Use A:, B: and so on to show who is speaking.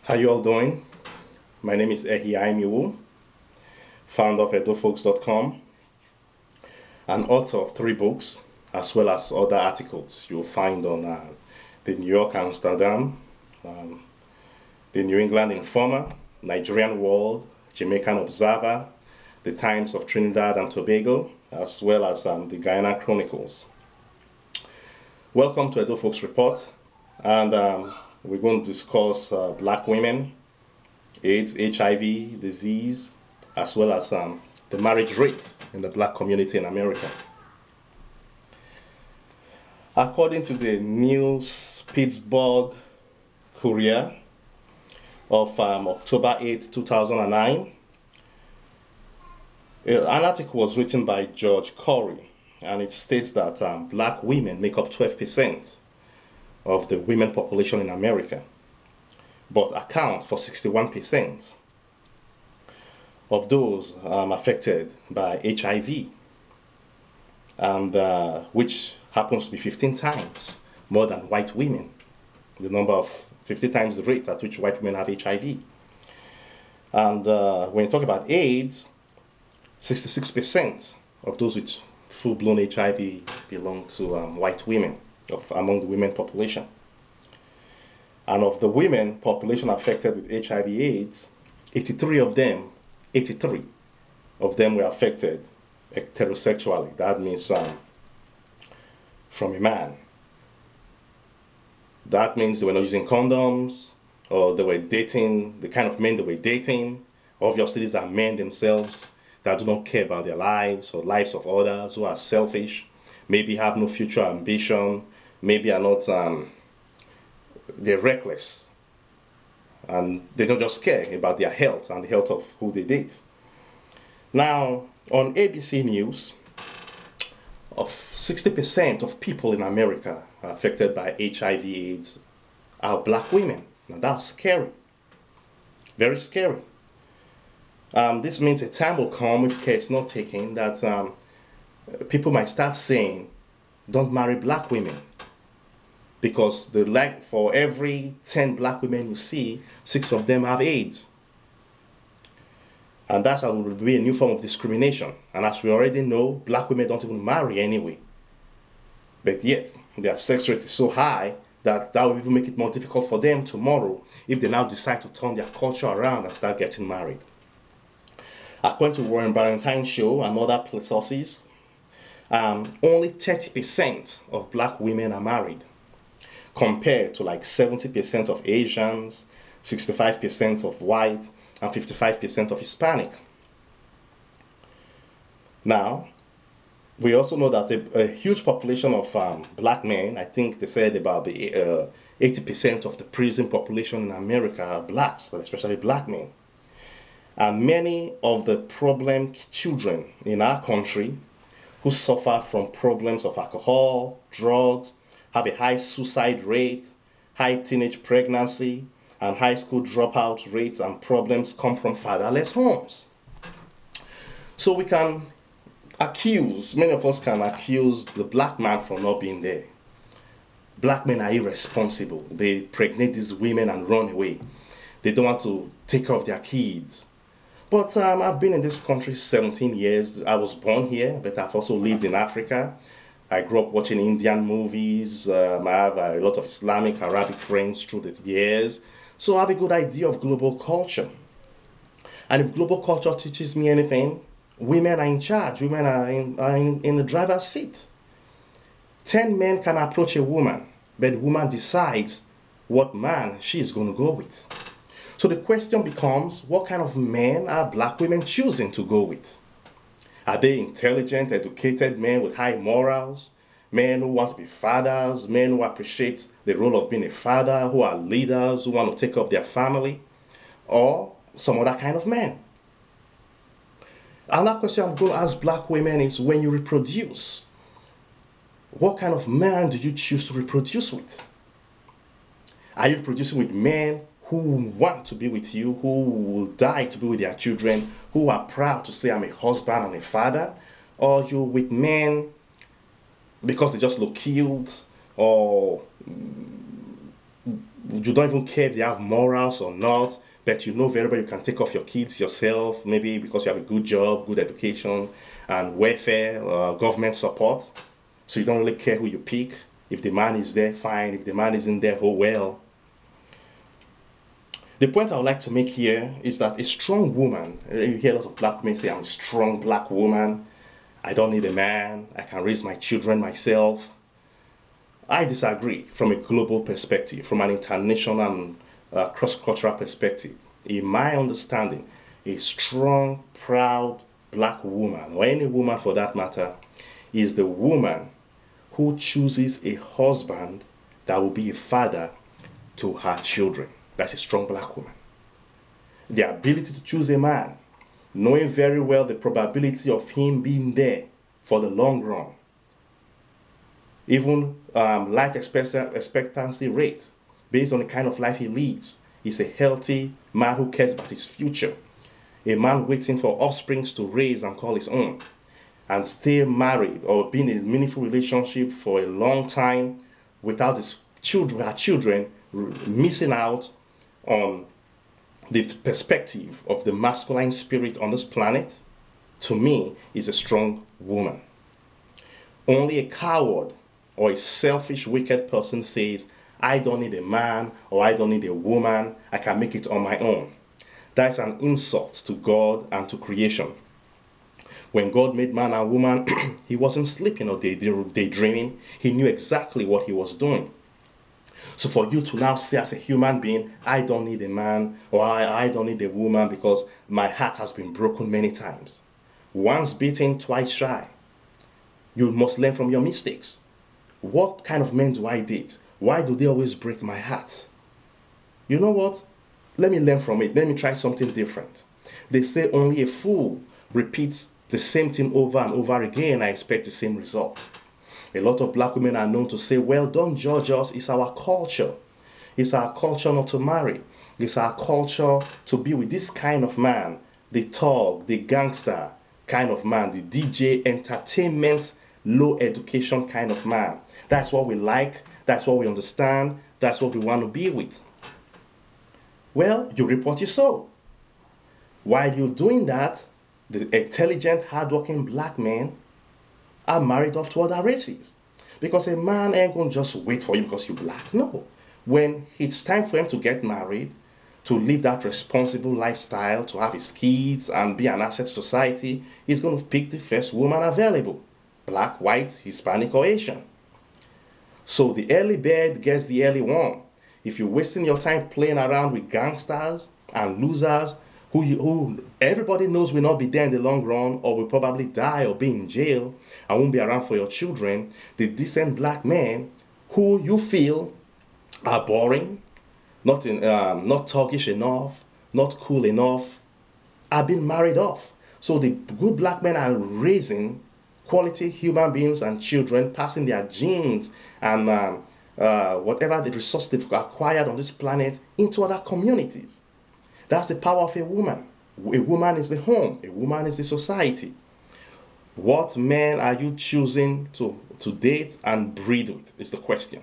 A: How you all doing? My name is Ehi, founder of edofolks.com, and author of 3 books, as well as other articles you'll find on the New York Amsterdam, the New England Informer, Nigerian World, Jamaican Observer, the Times of Trinidad and Tobago, as well as the Guyana Chronicles. Welcome to Edo Folks Report, and we're going to discuss black women, AIDS, HIV, disease, as well as the marriage rate in the black community in America. According to the News Pittsburgh Courier of October 8, 2009, an article was written by George Corey, and it states that black women make up 12% of the women population in America, but account for 61% of those affected by HIV, and which happens to be 15 times more than white women, the number of 50 times the rate at which white women have HIV. And when you talk about AIDS, 66% of those with full-blown HIV belong to white women among the women population. And of the women population affected with HIV/AIDS, 83 of them were affected heterosexually. That means from a man. That means they were not using condoms, or they were dating the kind of men they were dating. Obviously, these are men themselves that do not care about their lives or lives of others, who are selfish, maybe have no future ambition, maybe are not, they're reckless, and they don't just care about their health and the health of who they date. Now, on ABC News, of 60% of people in America affected by HIV/AIDS are black women. Now that's scary, very scary. This means a time will come, if care is not taken, that people might start saying, don't marry black women. Because for every 10 black women you see, 6 of them have AIDS. And that's how it will be a new form of discrimination. And as we already know, black women don't even marry anyway. But yet, their sex rate is so high that will even make it more difficult for them tomorrow if they now decide to turn their culture around and start getting married. According to Warren Barrentine's show and other sources, only 30% of black women are married, compared to like 70% of Asians, 65% of white, and 55% of Hispanic. Now, we also know that a huge population of black men, I think they said about the 80% of the prison population in America are blacks, but especially black men. And many of the problem children in our country who suffer from problems of alcohol, drugs, have a high suicide rate, high teenage pregnancy, and high school dropout rates and problems come from fatherless homes. So we can accuse, many of us can accuse the black man for not being there. Black men are irresponsible. They pregnate these women and run away. They don't want to take care of their kids. But I've been in this country 17 years. I was born here, but I've also lived in Africa. I grew up watching Indian movies. I have a lot of Islamic, Arabic friends through the years. So I have a good idea of global culture. And if global culture teaches me anything, women are in charge. Women are in the driver's seat. 10 men can approach a woman, but the woman decides what man she is going to go with. So the question becomes, what kind of men are black women choosing to go with? Are they intelligent, educated men with high morals? Men who want to be fathers, men who appreciate the role of being a father, who are leaders, who want to take care of their family? Or some other kind of men? Another question I'm going to ask black women is, when you reproduce, what kind of man do you choose to reproduce with? Are you reproducing with men who want to be with you, who will die to be with their children, who are proud to say, I'm a husband and a father? Or you're with men because they just look cute, or You don't even care if they have morals or not, but you know very well you can take off your kids yourself, maybe because you have a good job, good education, and welfare, government support. So you don't really care who you pick. If the man is there, fine. If the man isn't there, oh well. The point I would like to make here is that a strong woman, you hear a lot of black men say, I'm a strong black woman, I don't need a man, I can raise my children myself. I disagree from a global perspective, from an international and cross-cultural perspective. In my understanding, a strong, proud black woman, or any woman for that matter, is the woman who chooses a husband that will be a father to her children. That's a strong black woman. The ability to choose a man, knowing very well the probability of him being there for the long run. Even life expectancy rate, based on the kind of life he lives, is a healthy man who cares about his future. A man waiting for offspring to raise and call his own, and stay married or be in a meaningful relationship for a long time without his children, her children missing out on the perspective of the masculine spirit on this planet, to me, is a strong woman. Only a coward or a selfish, wicked person says, I don't need a man or I don't need a woman, I can make it on my own. That's an insult to God and to creation. When God made man and woman, he wasn't sleeping or daydreaming. He knew exactly what he was doing. So for you to now say as a human being, I don't need a man or I don't need a woman because my heart has been broken many times. Once beaten, twice shy. You must learn from your mistakes. What kind of men do I date? Why do they always break my heart? You know what? Let me learn from it. Let me try something different. They say only a fool repeats the same thing over and over again and I expect the same result. A lot of black women are known to say, well, don't judge us, it's our culture. It's our culture not to marry. It's our culture to be with this kind of man, the thug, the gangster kind of man, the DJ, entertainment, low education kind of man. That's what we like, that's what we understand, that's what we want to be with. Well, you reap what you sow. While you're doing that, the intelligent, hardworking black men are married off to other races. Because a man ain't going to just wait for you because you're black. No. When it's time for him to get married, to live that responsible lifestyle, to have his kids and be an asset to society, he's going to pick the first woman available. Black, white, Hispanic, or Asian. So the early bird gets the early worm. If you're wasting your time playing around with gangsters and losers, who everybody knows will not be there in the long run or will probably die or be in jail and won't be around for your children, the decent black men who you feel are boring, not talkish enough, not cool enough, are being married off. So the good black men are raising quality human beings and children, passing their genes and whatever the resources they've acquired on this planet into other communities. That's the power of a woman. A woman is the home. A woman is the society. What men are you choosing to date and breed with is the question.